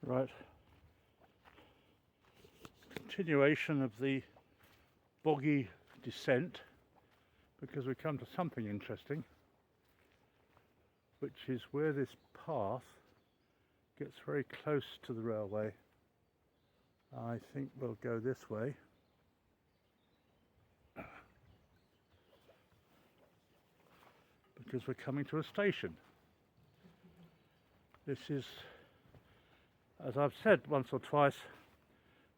Right, continuation of the boggy descent, because we come to something interesting, which is where this path gets very close to the railway. I think we'll go this way. Because we're coming to a station. This is, as I've said once or twice,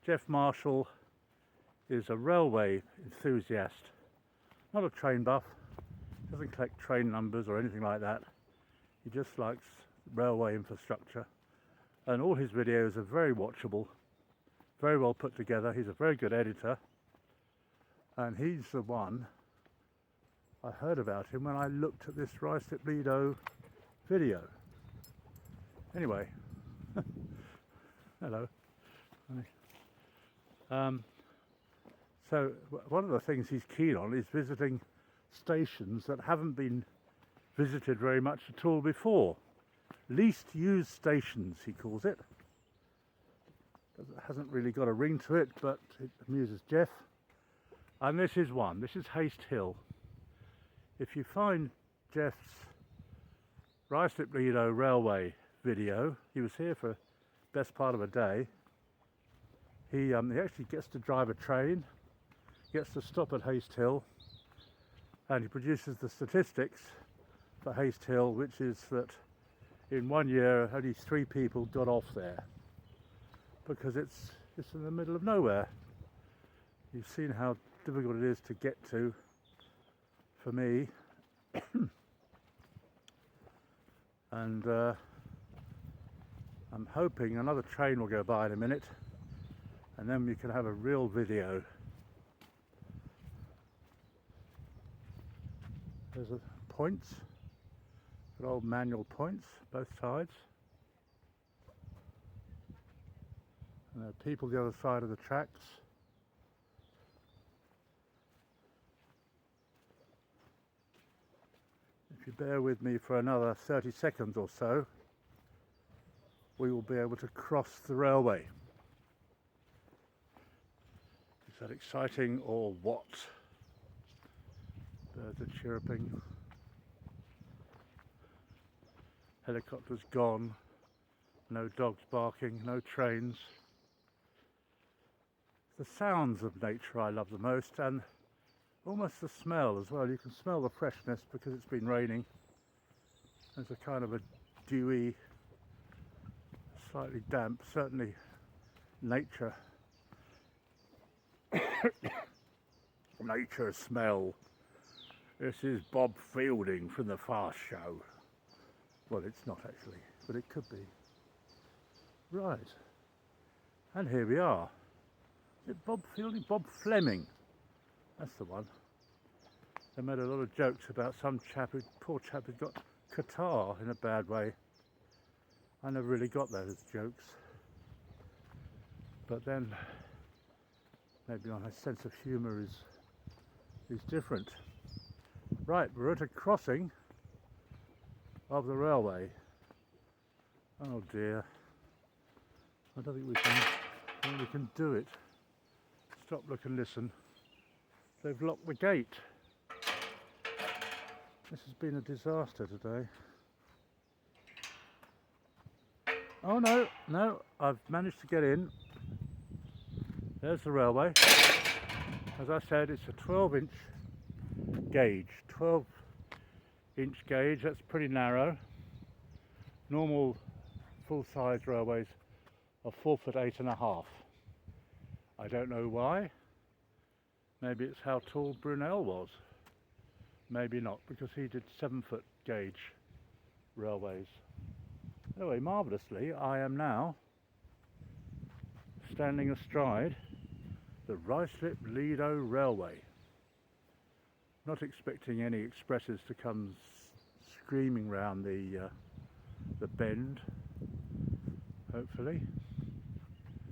Geoff Marshall is a railway enthusiast, not a train buff, doesn't collect train numbers or anything like that. He just likes railway infrastructure, and all his videos are very watchable, very well put together. He's a very good editor, and he's the one I heard about him when I looked at this Haste video. Anyway, hello. So one of the things he's keen on is visiting stations that haven't been visited very much at all before. Least used stations, he calls it. It hasn't really got a ring to it, but it amuses Geoff. And this is one. This is Haste Hill. If you find Geoff's Haste railway video, he was here for the best part of a day. He actually gets to drive a train, gets to stop at Haste Hill, and he produces the statistics for Haste Hill, which is that in 1 year only 3 people got off there because it's in the middle of nowhere. You've seen how difficult it is to get to for me. And I'm hoping another train will go by in a minute, and then we can have a real video. There's points, good old manual points, both sides. And there are people the other side of the tracks. If you bear with me for another 30 seconds or so, we will be able to cross the railway. Is that exciting or what? Birds are chirping. Helicopters gone. No dogs barking, no trains. The sounds of nature I love the most, and almost the smell as well. You can smell the freshness because it's been raining. There's a kind of a dewy, slightly damp, certainly nature. Nature smell. This is Bob Fielding from the Fast Show. Well, it's not actually, but it could be. Right. And here we are. Is it Bob Fielding? Bob Fleming. That's the one. They made a lot of jokes about some chap, poor chap who got catarrh in a bad way. I never really got those jokes. But then maybe my sense of humour is different. Right, we're at a crossing of the railway. Oh dear. I don't think we can do it. Stop, look and listen. They've locked the gate. This has been a disaster today. Oh no, I've managed to get in. There's the railway. As I said, it's a 12-inch gauge. 12-inch gauge, that's pretty narrow. Normal full-size railways are 4'8½". I don't know why. Maybe it's how tall Brunel was. Maybe not, because he did 7-foot gauge railways. Anyway, marvellously, I am now standing astride the Ruislip-Lido Railway. Not expecting any expresses to come screaming round the bend, hopefully.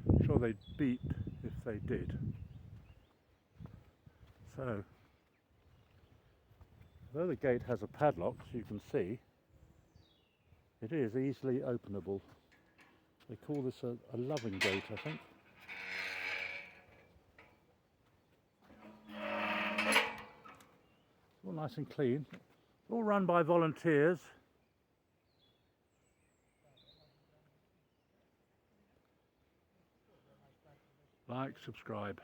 I'm sure they'd beep if they did. So, though the gate has a padlock, as you can see, it is easily openable. They call this a loving gate, I think. All nice and clean. All run by volunteers. Like, subscribe.